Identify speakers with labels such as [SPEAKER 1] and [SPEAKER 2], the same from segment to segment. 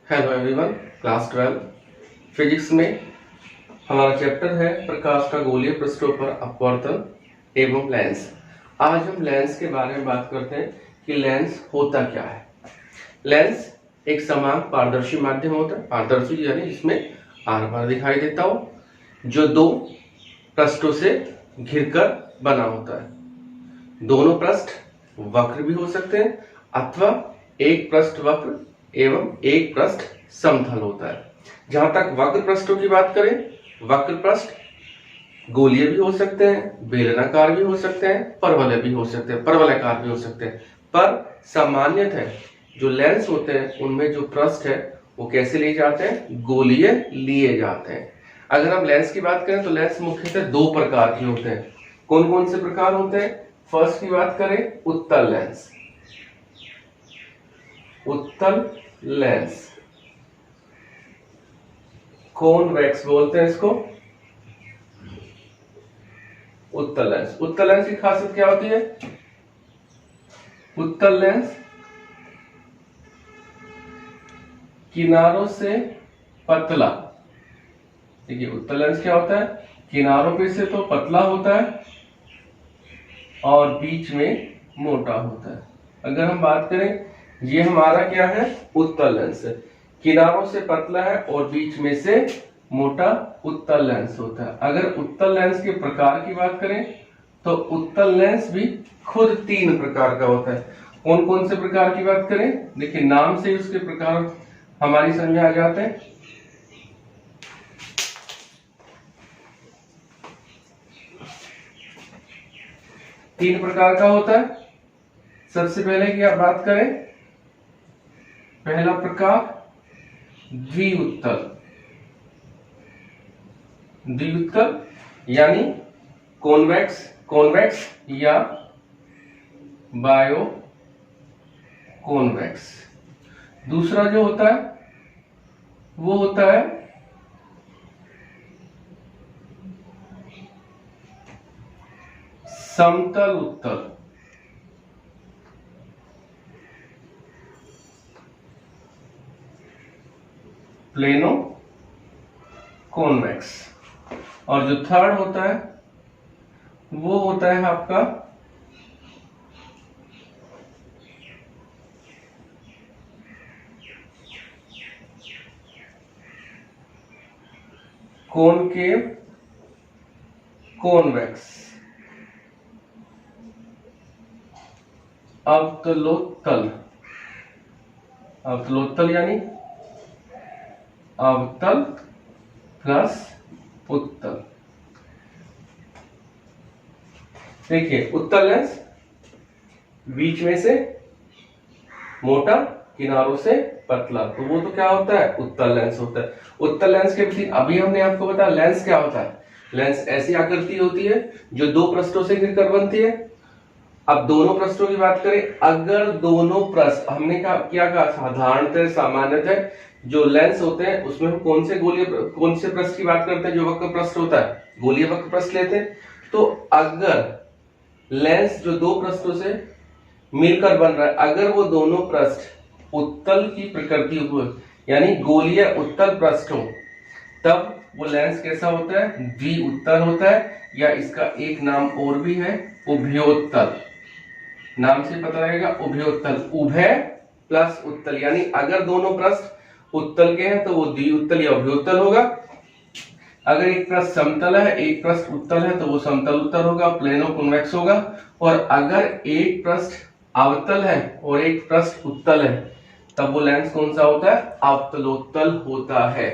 [SPEAKER 1] Hello everyone, class 12 physics में हमारा chapter है प्रकाश का गोलीय पृष्ठों पर अपवर्तन एवं लेंस। आज हम लेंस के बारे में बात करते हैं कि लेंस होता क्या है। लेंस एक समान पारदर्शी माध्यम होता है, पारदर्शी यानी जिसमें आर पार दिखाई देता हो, जो दो पृष्ठों से घिरकर बना होता है। दोनों पृष्ठ वक्र भी हो सकते हैं अथवा एक पृष्ठ वक्र एवं एक पृष्ठ समतल होता है। जहां तक वक्र पृष्ठों की बात करें, वक्र पृष्ठ गोलीय भी हो सकते हैं, बेलनाकार भी हो सकते हैं, परवलय भी हो सकते हैं, परवलयाकार भी हो सकते हैं। पर सामान्यतः जो लेंस होते हैं उनमें जो पृष्ठ है वो कैसे लिए जाते हैं? गोलीय लिए जाते हैं। अगर हम लेंस की बात करें तो लेंस मुख्यतः दो प्रकार के होते हैं। कौन कौन से प्रकार होते हैं? फर्स्ट की बात करें, उत्तल लेंस। उत्तल लेंस, कॉन्वेक्स बोलते हैं इसको। उत्तल लेंस, उत्तल लेंस की खासियत क्या होती है? उत्तल लेंस किनारों से पतला। देखिए उत्तल लेंस क्या होता है? किनारों पे से तो पतला होता है और बीच में मोटा होता है। अगर हम बात करें, ये हमारा क्या है? उत्तल लेंस है। किनारों से पतला है और बीच में से मोटा उत्तल लेंस होता है। अगर उत्तल लेंस के प्रकार की बात करें तो उत्तल लेंस भी खुद तीन प्रकार का होता है। कौन कौन से प्रकार की बात करें? देखिए नाम से उसके प्रकार हमारी समझ में आ जाते हैं। तीन प्रकार का होता है। सबसे पहले की आप बात करें, पहला प्रकार द्विउत्तल। द्विउत्तल यानी कॉन्वेक्स, कॉन्वेक्स या बायो कॉन्वेक्स। दूसरा जो होता है वो होता है समतल उत्तल। Plano convex. और जो थर्ड होता है वो होता है आपका कॉनकेव कॉन्वेक्स। अवतलोत्तल, अवतलोत्तल यानी अवतल प्लस उत्तल। देखिए उत्तल लेंस बीच में से मोटा, किनारों से पतला, तो वो तो क्या होता है? उत्तल लेंस होता है। उत्तल लेंस के विपरीत अभी हमने आपको बताया लेंस क्या होता है। लेंस ऐसी आकृति होती है जो दो पृष्ठों से घिरकर बनती है। अब दोनों पृष्ठों की बात करें, अगर दोनों पृष्ठ, हमने क्या कहा? साधारणतः सामान्यतः जो लेंस होते हैं उसमें हम कौन से पृष्ठ की बात करते हैं? जो वक्र पृष्ठ होता है, गोलीय वक्र पृष्ठ लेते हैं। तो अगर लेंस जो दो पृष्ठों से मिलकर बन रहा है, अगर वो दोनों पृष्ठ उत्तल की प्रकृति हो, यानी गोलीय उत्तल पृष्ठ हो, तब वो लेंस कैसा होता है? द्विउत्तल होता है, या इसका एक नाम और भी है, उभयोत्तल। नाम से पता लगेगा, उभयोत्तल। उभय प्लस उत्तल, यानी अगर दोनों पृष्ठ उत्तल के हैं तो वो द्विउत्तल या उभयोत्तल होगा। अगर एक पृष्ठ समतल है, एक पृष्ठ उत्तल है, तो वो समतल उत्तल होगा, प्लेनो कॉन्वेक्स होगा। और अगर एक पृष्ठ अवतल है और एक पृष्ठ उत्तल है, तब वो लेंस कौन सा होता है? अवतलोत्तल होता है।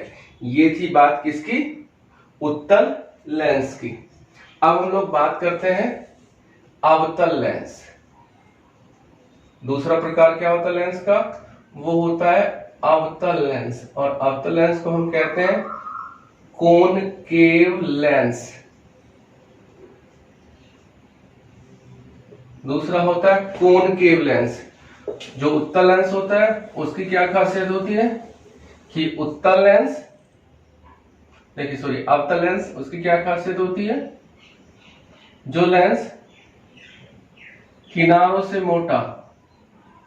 [SPEAKER 1] ये थी बात किसकी? उत्तल लेंस की। अब हम लोग बात करते हैं अवतल लेंस। दूसरा प्रकार क्या होता है लेंस का? वो होता है अवतल लेंस। और अवतल लेंस को हम कहते हैं कॉनकेव लेंस। दूसरा होता है कॉनकेव लेंस। जो उत्तल लेंस होता है उसकी क्या खासियत होती है कि उत्तल लेंस, देखिए सॉरी, अवतल लेंस, उसकी क्या खासियत होती है? जो लेंस किनारों से मोटा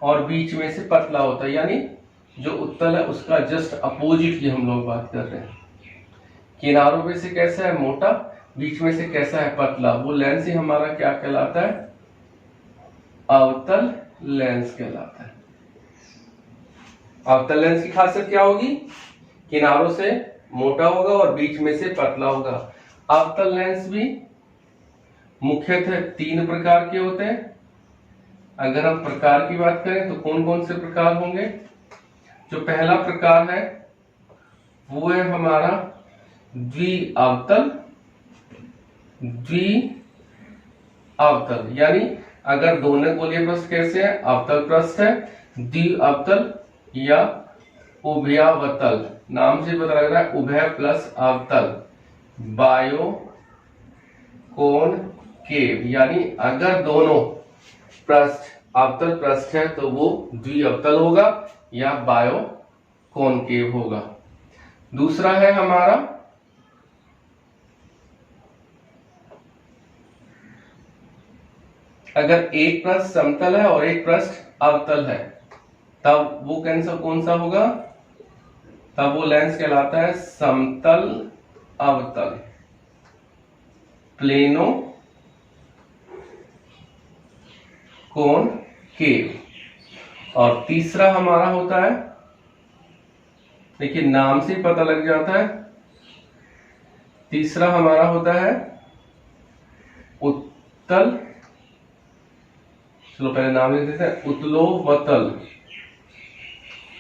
[SPEAKER 1] और बीच में से पतला होता है, यानी जो उत्तल है उसका जस्ट अपोजिट की हम लोग बात कर रहे हैं। किनारों में से कैसा है मोटा, बीच में से कैसा है पतला, वो लेंस ही हमारा क्या कहलाता है, अवतल लेंस कहलाता है। अवतल लेंस की खासियत क्या होगी, किनारों से मोटा होगा और बीच में से पतला होगा। अवतल लेंस भी मुख्यतः 3 प्रकार के होते हैं। अगर हम प्रकार की बात करें तो कौन कौन से प्रकार होंगे, जो पहला प्रकार है वो है हमारा द्विअवतल। द्विअवतल यानी अगर दोनों गोलीय पृष्ठ कैसे है, अवतल पृष्ठ है, द्विअवतल या उभयावतल, नाम से पता लग रहा है उभय प्लस अवतल, बायो कोनकेव, यानी अगर दोनों पृष्ठ अवतल पृष्ठ है तो वो द्विअवतल होगा या बायो कोनकेव होगा। दूसरा है हमारा अगर एक पृष्ठ समतल है और एक पृष्ठ अवतल है तब वो कौन सा होगा, तब वो लेंस कहलाता है समतल अवतल, प्लेनो कोनकेव। और तीसरा हमारा होता है, देखिए नाम से पता लग जाता है, तीसरा हमारा होता है उत्तल, चलो पहले नाम लिख देते हैं, उत्तलोवतल।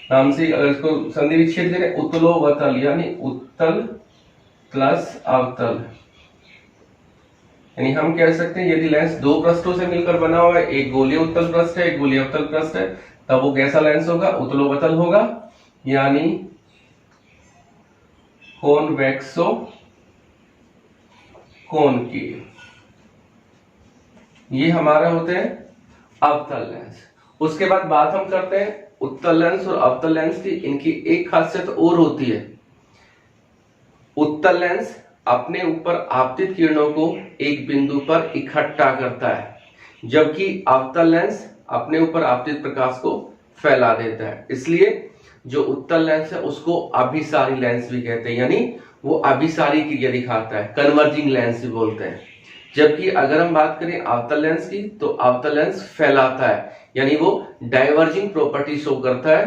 [SPEAKER 1] नाम से अगर इसको संधि विच्छेद करें, उत्तलोवतल यानी उत्तल प्लस अवतल। यानी हम कह सकते हैं यदि लेंस 2 पृष्ठों से मिलकर बना हुआ है, एक गोलीय उत्तल पृष्ठ है, एक गोलीय अवतल पृष्ठ है, तब वो कैसा लेंस होगा, उत्तलोवतल होगा, यानी कॉन्वेक्सो कोनकेव। ये हमारे होते हैं अवतल लेंस। उसके बाद बात हम करते हैं उत्तल लेंस और अवतल लेंस की। इनकी एक खासियत और होती है, उत्तल लेंस अपने ऊपर आपतित किरणों को एक बिंदु पर इकट्ठा करता है, जबकि अवतल लेंस अपने ऊपर आपतित प्रकाश को फैला देता है। इसलिए जो उत्तल लेंस है उसको अभिसारी लेंस भी कहते हैं, यानी वो अभिसारी क्रिया दिखाता है, कन्वर्जिंग लेंस भी बोलते हैं। जबकि अगर हम बात करें अवतल लेंस की तो अवतल लेंस फैलाता है, यानी वो डाइवर्जिंग प्रॉपर्टी शो करता है,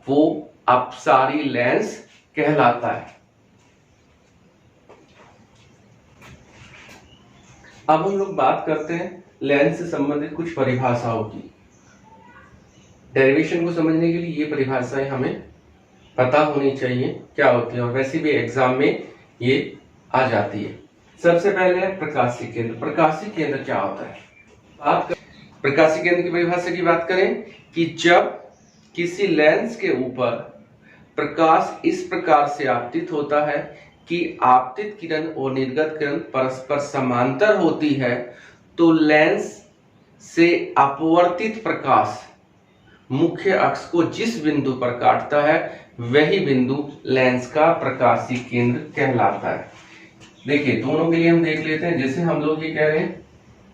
[SPEAKER 1] वो अपसारी लेंस कहलाता है। अब हम लोग बात करते हैं लेंस से संबंधित कुछ परिभाषाओं की। डेरिवेशन को समझने के लिए ये परिभाषाएं हमें पता होनी चाहिए क्या होती है, और वैसे भी एग्जाम में ये आ जाती है। सबसे पहले है प्रकाशीय केंद्र। प्रकाशीय केंद्र क्या होता है, प्रकाशीय केंद्र की परिभाषा की बात करें कि जब किसी लेंस के ऊपर प्रकाश इस प्रकार से आपतित होता है कि आपतित किरण और निर्गत किरण परस्पर समांतर होती है, तो लेंस से अपवर्तित प्रकाश मुख्य अक्ष को जिस बिंदु पर काटता है वही बिंदु लेंस का प्रकाशीय केंद्र कहलाता है। देखिए दोनों के लिए हम देख लेते हैं। जैसे हम लोग ये कह रहे हैं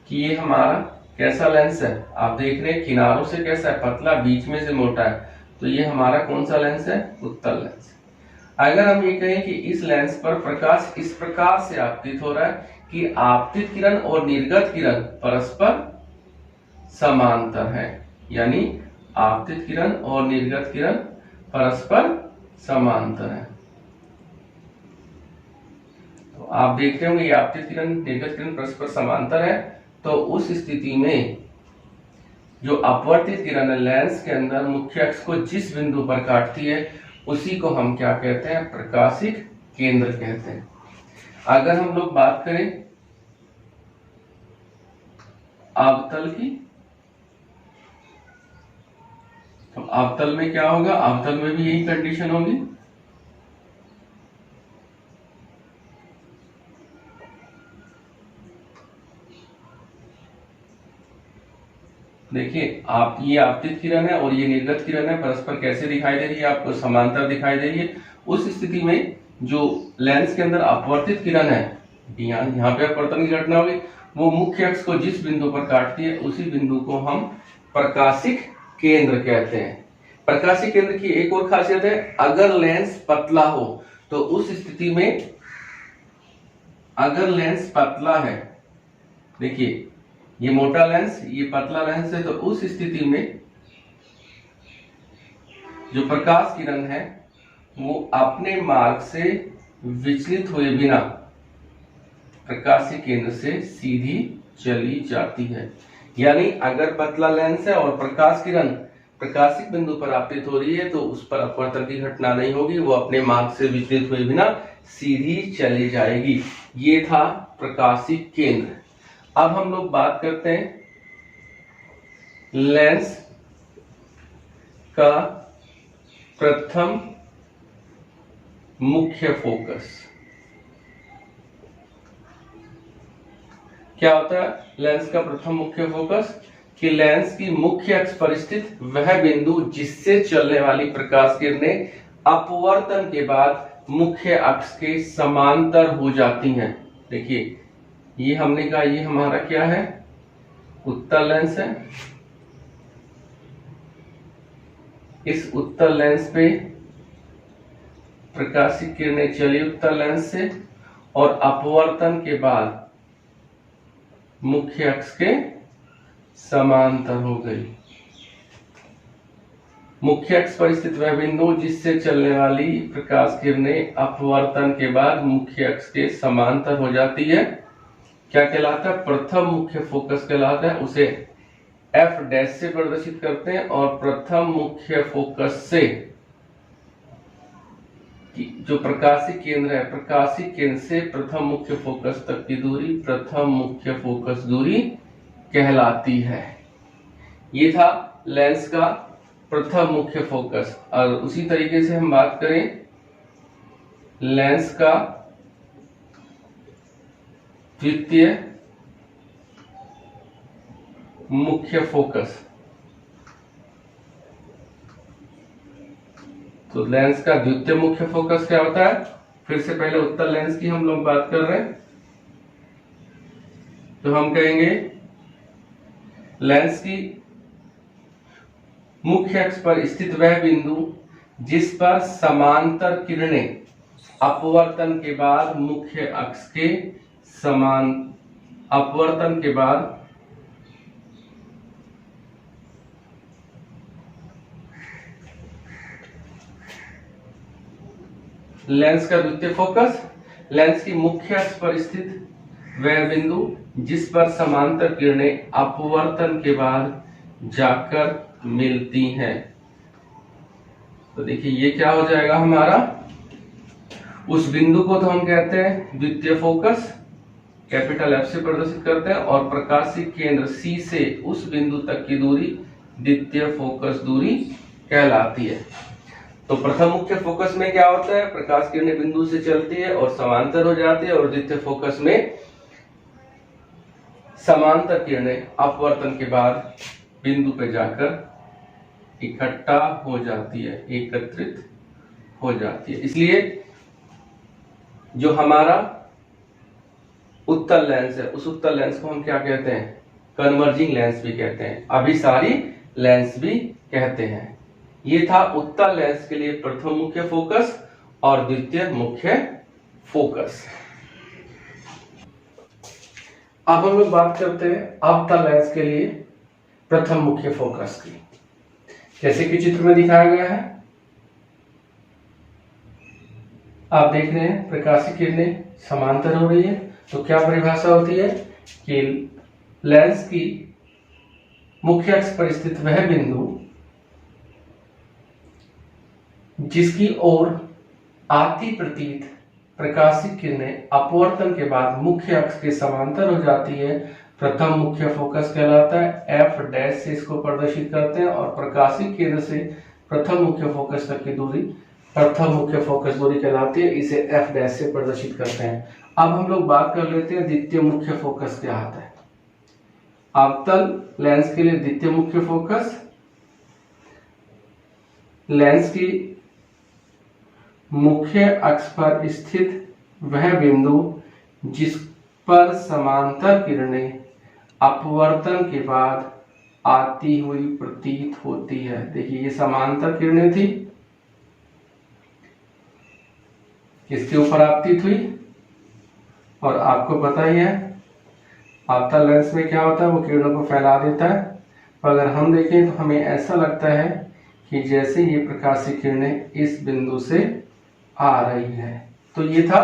[SPEAKER 1] कि ये हमारा कैसा लेंस है, आप देख रहे हैं किनारों से कैसा है, पतला, बीच में से मोटा है, तो ये हमारा कौन सा लेंस है, उत्तल लेंस। अगर हम ये कहें कि इस लेंस पर प्रकाश इस प्रकार से आपतित हो रहा है कि आपतित किरण और निर्गत किरण परस्पर समांतर है, यानी आपतित किरण और निर्गत किरण परस्पर समांतर है, तो आप देख रहे होंगे आपतित किरण निर्गत किरण परस्पर समांतर है, तो उस स्थिति में जो अपवर्तित किरण है लेंस के अंदर मुख्य अक्ष को जिस बिंदु पर काटती है उसी को हम क्या कहते हैं, प्रकाशिक केंद्र कहते हैं। अगर हम लोग बात करें अवतल की, तो अवतल में क्या होगा, अवतल में भी यही कंडीशन होगी। देखिए आप ये आपतित किरण है और ये निर्गत किरण है, परस्पर कैसे दिखाई दे रही है, आपको समांतर दिखाई दे रही है। उस स्थिति में जो लेंस के अंदर अपवर्तित किरण है, यहाँ पे अपवर्तन की घटना होगी, वो मुख्य अक्ष को जिस बिंदु पर काटती है उसी बिंदु को हम प्रकाशिक केंद्र कहते हैं। प्रकाशीय केंद्र की एक और खासियत है, अगर लेंस पतला हो तो उस स्थिति में, अगर लेंस पतला है, देखिए ये मोटा लेंस, ये पतला लेंस है, तो उस स्थिति में जो प्रकाश किरण है वो अपने मार्ग से विचलित हुए बिना प्रकाशीय केंद्र से सीधी चली जाती है। यानी अगर पतला लेंस है और प्रकाश किरण प्रकाशिक बिंदु पर आपतित हो रही है तो उस पर अपवर्तन की घटना नहीं होगी, वो अपने मार्ग से विचलित हुए बिना सीधी चली जाएगी। ये था प्रकाशिक केंद्र। अब हम लोग बात करते हैं लेंस का प्रथम मुख्य फोकस। क्या होता है लेंस का प्रथम मुख्य फोकस? कि लेंस की मुख्य अक्ष पर स्थित वह बिंदु जिससे चलने वाली प्रकाश किरणें अपवर्तन के बाद मुख्य अक्ष के समांतर हो जाती हैं। देखिए ये हमने कहा, ये हमारा क्या है, उत्तल लेंस है। इस उत्तल लेंस पे प्रकाशीय किरणें चली उत्तल लेंस से और अपवर्तन के बाद मुख्य अक्ष के समांतर हो गई। मुख्य अक्ष पर स्थित वह बिंदु जिससे चलने वाली प्रकाश किरणें अपवर्तन के बाद मुख्य अक्ष के समांतर हो जाती है, क्या कहलाता है, प्रथम मुख्य फोकस कहलाता है। उसे एफ डैश से प्रदर्शित करते हैं और प्रथम मुख्य फोकस से जो प्रकाशीय केंद्र है, प्रकाशीय केंद्र से प्रथम मुख्य फोकस तक की दूरी प्रथम मुख्य फोकस दूरी कहलाती है। ये था लेंस का प्रथम मुख्य फोकस। और उसी तरीके से हम बात करें लेंस का द्वितीय मुख्य फोकस। तो लेंस का द्वितीय मुख्य फोकस क्या होता है? फिर से पहले उत्तल लेंस की हम लोग बात कर रहे हैं, तो हम कहेंगे लेंस की मुख्य अक्ष पर स्थित वह बिंदु जिस पर समांतर किरणें अपवर्तन के बाद मुख्य अक्ष के समान, अपवर्तन के बाद लेंस का द्वितीय फोकस, लेंस की मुख्य अक्ष पर स्थित वह बिंदु जिस पर समांतर किरणें अपवर्तन के बाद जाकर मिलती हैं। तो देखिए ये क्या हो जाएगा हमारा, उस बिंदु को तो हम कहते हैं द्वितीय फोकस, कैपिटल एफ से प्रदर्शित करते हैं, और प्रकाशीय केंद्र सी से उस बिंदु तक की दूरी द्वितीय फोकस दूरी कहलाती है। तो प्रथम मुख्य फोकस में क्या होता है, प्रकाश किरणें बिंदु से चलती है और समांतर हो जाती है, और द्वितीय फोकस में समांतर किरणें अपवर्तन के बाद बिंदु पे जाकर इकट्ठा हो जाती है, एकत्रित हो जाती है। इसलिए जो हमारा उत्तल लेंस है, उस उत्तल लेंस को हम क्या कहते हैं, कन्वर्जिंग लेंस भी कहते हैं, अभिसारी लेंस भी कहते हैं। ये था उत्तल लेंस के लिए प्रथम मुख्य फोकस और द्वितीय मुख्य फोकस। अब हम लोग बात करते हैं अवतल लेंस के लिए प्रथम मुख्य फोकस की। जैसे कि चित्र में दिखाया गया है, आप देख रहे हैं प्रकाशीय किरणें समांतर हो रही है। तो क्या परिभाषा होती है कि लेंस की मुख्य अक्ष पर स्थित वह बिंदु जिसकी ओर आती प्रतीत प्रकाशित किरणें अपवर्तन के बाद मुख्य अक्ष के समांतर हो जाती है, प्रथम मुख्य फोकस कहलाता है। एफ डैश से इसको प्रदर्शित करते हैं और प्रकाशित केंद्र से प्रथम मुख्य फोकस तक की दूरी प्रथम मुख्य फोकस दूरी कहलाती है, इसे एफ डैश से प्रदर्शित करते हैं। अब हम लोग बात कर लेते हैं द्वितीय मुख्य फोकस क्या आता है। अवतल लेंस के लिए द्वितीय मुख्य फोकस, लेंस की मुख्य अक्ष पर स्थित वह बिंदु जिस पर समांतर किरणें अपवर्तन के बाद आती हुई प्रतीत होती है। देखिए ये समांतर किरणें थी, किसके ऊपर आपतित हुई, और आपको पता ही है आपतन लेंस में क्या होता है, वो किरणों को फैला देता है। तो अगर हम देखें तो हमें ऐसा लगता है कि जैसे ये प्रकाशीय किरणें इस बिंदु से आ रही है। तो ये था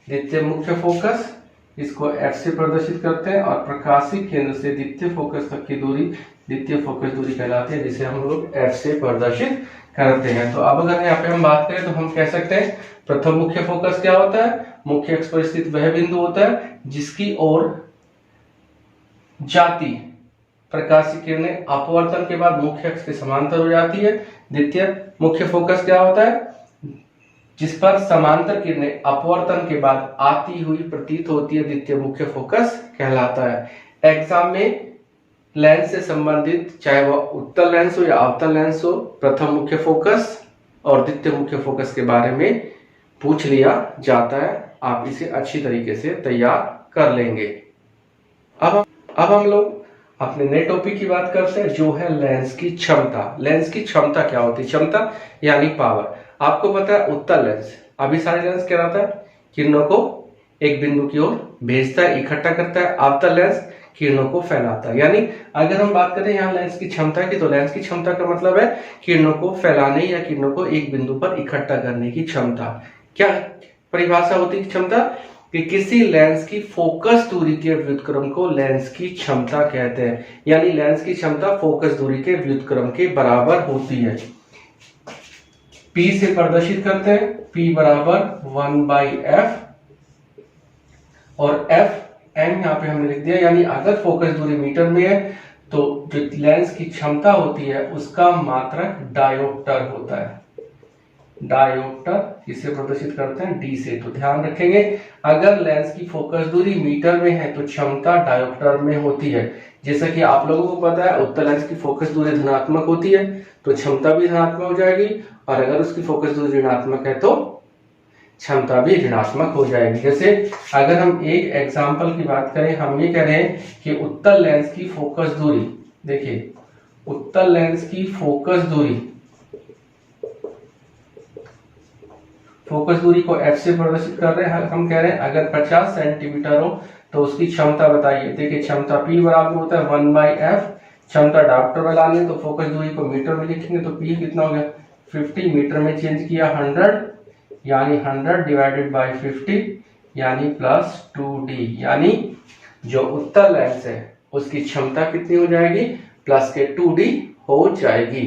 [SPEAKER 1] द्वितीय मुख्य फोकस, इसको F से प्रदर्शित करते हैं, और प्रकाशीय केंद्र से द्वितीय फोकस तक की दूरी द्वितीय फोकस दूरी कहलाती है, जिसे हम लोग F से प्रदर्शित करते हैं। तो अब अगर यहाँ पे हम बात करें तो हम कह सकते हैं प्रथम मुख्य फोकस क्या होता है, मुख्य अक्ष पर स्थित वह बिंदु होता है जिसकी ओर जाती प्रकाशीय किरणें अपवर्तन के बाद मुख्य अक्ष के समांतर हो जाती है। द्वितीय मुख्य फोकस क्या होता है, जिस पर समांतर किरणें अपवर्तन के बाद आती हुई प्रतीत होती है, द्वितीय मुख्य फोकस कहलाता है। एग्जाम में लेंस से संबंधित चाहे वह उत्तल लेंस हो या अवतल लेंस हो, प्रथम मुख्य फोकस और द्वितीय मुख्य फोकस के बारे में पूछ लिया जाता है। आप इसे अच्छी तरीके से तैयार कर लेंगे। अब हम लोग अपने नए टॉपिक की बात करते हैं, जो है लेंस की क्षमता। लेंस की क्षमता क्या होती है, क्षमता यानी पावर। आपको पता है उत्तल लेंस, अभी सारे लेंस क्या रहता है, किरणों को एक बिंदु की ओर भेजता है, इकट्ठा करता है। अवतल लेंस किरणों को फैलाता है। यानी अगर हम बात करें यहाँ लेंस की क्षमता की, तो लेंस की क्षमता का मतलब है किरणों को फैलाने या किरणों को एक बिंदु पर इकट्ठा करने की क्षमता। क्या परिभाषा होती है क्षमता, कि किसी लेंस की फोकस दूरी के व्युत्क्रम को लेंस की क्षमता कहते हैं। यानी लेंस की क्षमता फोकस दूरी के व्युत्क्रम के बराबर होती है। P से प्रदर्शित करते हैं, P बराबर 1/f, और f m यहाँ पे हमने लिख दिया। यानी अगर फोकस दूरी मीटर में है तो जो लेंस की क्षमता होती है उसका मात्रक डायोप्टर होता है। डायोप्टर किससे प्रदर्शित करते हैं, d से। तो ध्यान रखेंगे अगर लेंस की फोकस दूरी मीटर में है तो क्षमता डायोप्टर में होती है। जैसा कि आप लोगों को पता है उत्तल लेंस की फोकस दूरी धनात्मक होती है तो क्षमता भी धनात्मक हो जाएगी, और अगर उसकी फोकस दूरी ऋणात्मक है तो क्षमता भी ऋणात्मक हो जाएगी। जैसे अगर हम एक एग्जांपल की बात करें, हम ये कह रहे हैं कि उत्तल लेंस की फोकस दूरी, देखिए उत्तल लेंस की फोकस दूरी को f से प्रदर्शित कर रहे हैं। हम कह रहे हैं अगर 50 सेंटीमीटर हो तो उसकी क्षमता बताइए। देखिए क्षमता P बराबर होता है 1/f। क्षमता डायोप्टर में लाने तो फोकस दूरी को मीटर में लिखेंगे तो P कितना हो गया 50, मीटर में चेंज किया 100, यानी 100 डिवाइडेड बाय 50 यानी प्लस 2d। यानी जो उत्तल लेंस है उसकी क्षमता कितनी हो जाएगी, प्लस के 2d हो जाएगी।